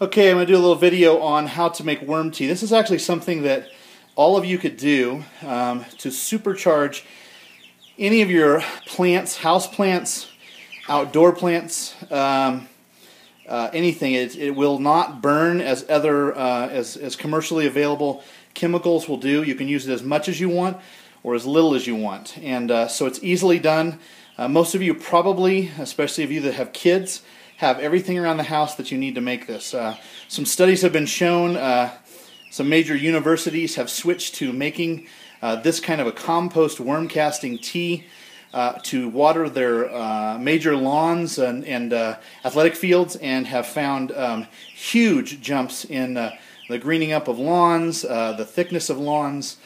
Okay, I'm going to do a little video on how to make worm tea. This is actually something that all of you could do to supercharge any of your plants, house plants, outdoor plants, anything. It will not burn as as commercially available chemicals will do. You can use it as much as you want or as little as you want, and so it's easily done. Most of you probably, especially of you that have kids, have everything around the house that you need to make this. Some studies have been shown, some major universities have switched to making this kind of a compost worm casting tea to water their major lawns and athletic fields, and have found huge jumps in the greening up of lawns, the thickness of lawns,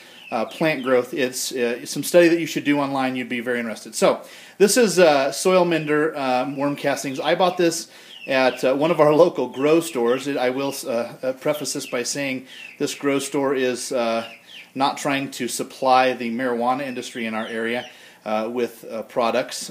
plant growth. It's some study that you should do online. You'd be very interested. So this is Soil Mender worm castings. I bought this at one of our local grow stores. I will preface this by saying this grow store is not trying to supply the marijuana industry in our area with products.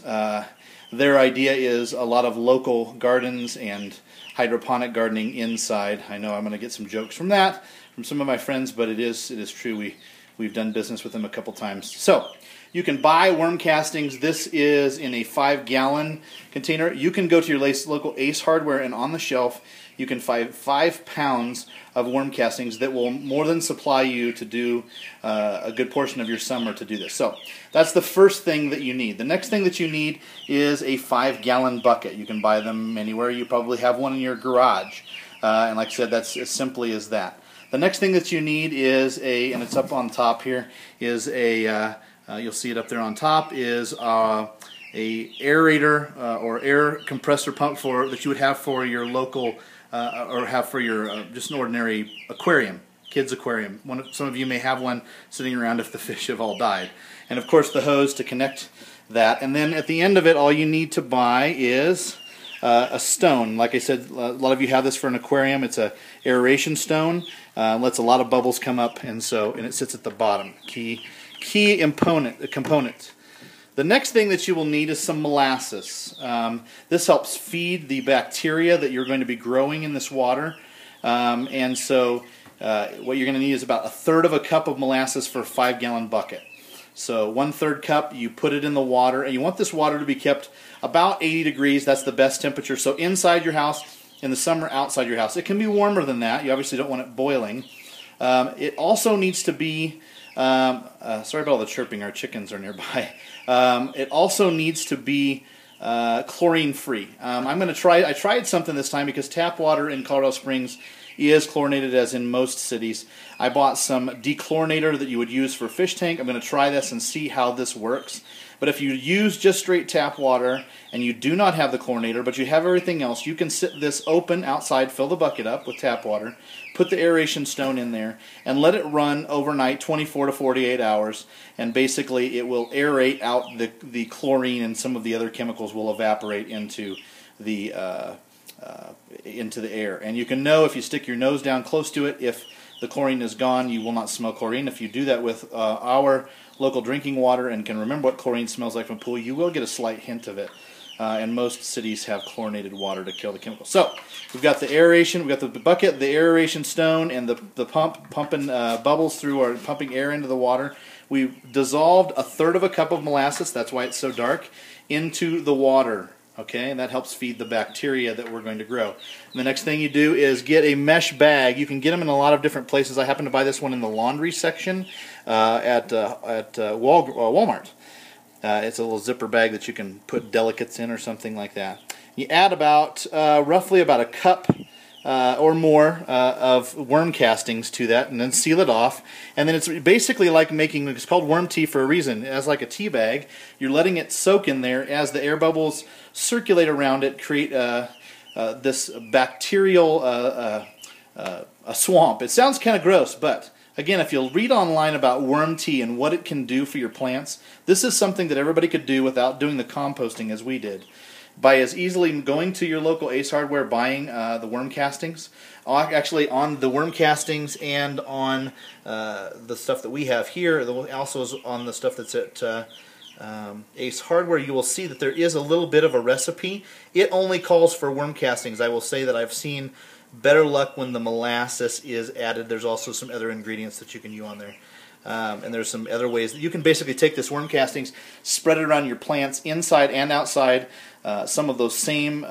Their idea is a lot of local gardens and hydroponic gardening inside. I know I'm going to get some jokes from that from some of my friends, but it is true. We've done business with them a couple times. So you can buy worm castings. This is in a 5-gallon container. You can go to your local Ace Hardware, and on the shelf you can find 5 pounds of worm castings that will more than supply you to do a good portion of your summer to do this. So that's the first thing that you need. The next thing that you need is a 5-gallon bucket. You can buy them anywhere. You probably have one in your garage. And like I said, that's as simply as that. The next thing that you need is and it's up on top here, is you'll see it up there on top, is a aerator or air compressor pump that you would have for your local, or have for your just an ordinary aquarium, kids aquarium. Some of you may have one sitting around if the fish have all died. And of course the hose to connect that. And then at the end of it, all you need to buy is a stone. Like I said, a lot of you have this for an aquarium. It's a aeration stone. Lets a lot of bubbles come up, and it sits at the bottom. Key component. The next thing that you will need is some molasses. This helps feed the bacteria that you're going to be growing in this water. And so what you're going to need is about 1/3 of a cup of molasses for a 5-gallon bucket. So 1/3 cup, you put it in the water, and you want this water to be kept about 80 degrees. That's the best temperature. So inside your house, in the summer, outside your house. It can be warmer than that. You obviously don't want it boiling. It also needs to be, sorry about all the chirping, our chickens are nearby. It also needs to be chlorine free. I tried something this time because tap water in Colorado Springs is chlorinated, as in most cities. I bought some dechlorinator that you would use for fish tank. I'm going to try this and see how this works. But if you use just straight tap water and you do not have the chlorinator, but you have everything else, you can sit this open outside, fill the bucket up with tap water, put the aeration stone in there, and let it run overnight, 24 to 48 hours, and basically it will aerate out the chlorine, and some of the other chemicals will evaporate into the air. And you can know if you stick your nose down close to it, if the chlorine is gone. You will not smell chlorine. If you do that with our local drinking water and can remember what chlorine smells like from a pool, you will get a slight hint of it. And most cities have chlorinated water to kill the chemicals. So we've got the aeration, we've got the bucket, the aeration stone, and the pump pumping bubbles through, or pumping air into the water. We've dissolved 1/3 of a cup of molasses, that's why it's so dark, into the water. Okay, and that helps feed the bacteria that we're going to grow. And the next thing you do is get a mesh bag. You can get them in a lot of different places. I happen to buy this one in the laundry section at Walmart. It's a little zipper bag that you can put delicates in or something like that. You add about roughly about a cup or more of worm castings to that, and then seal it off. And then it's basically like making, it's called worm tea for a reason. As like a tea bag, you're letting it soak in there as the air bubbles circulate around it, create this bacterial a swamp. It sounds kind of gross, but again, if you'll read online about worm tea and what it can do for your plants, this is something that everybody could do without doing the composting as we did. By as easily going to your local Ace Hardware, buying the worm castings. Actually, on the worm castings and on the stuff that we have here, also is on the stuff that's at Ace Hardware, you will see that there is a little bit of a recipe. It only calls for worm castings. I will say that I've seen Better luck when the molasses is added. There's also some other ingredients that you can use on there. And there's some other ways that you can basically take this worm castings, spread it around your plants inside and outside. Some of those same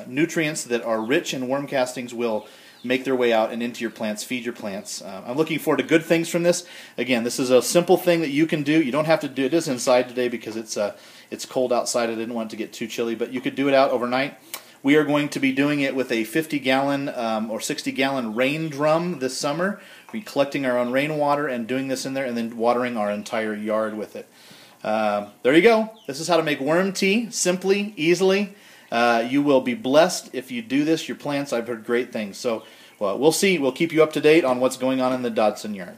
nutrients that are rich in worm castings will make their way out and into your plants, feed your plants. I'm looking forward to good things from this. Again, this is a simple thing that you can do. You don't have to do this inside today because it's cold outside. I didn't want it to get too chilly, but you could do it out overnight. We are going to be doing it with a 50-gallon or 60-gallon rain drum this summer. We'll be collecting our own rainwater and doing this in there and then watering our entire yard with it. There you go. This is how to make worm tea, simply, easily. You will be blessed if you do this. Your plants, I've heard great things. So we'll see. We'll keep you up to date on what's going on in the Dodson yard.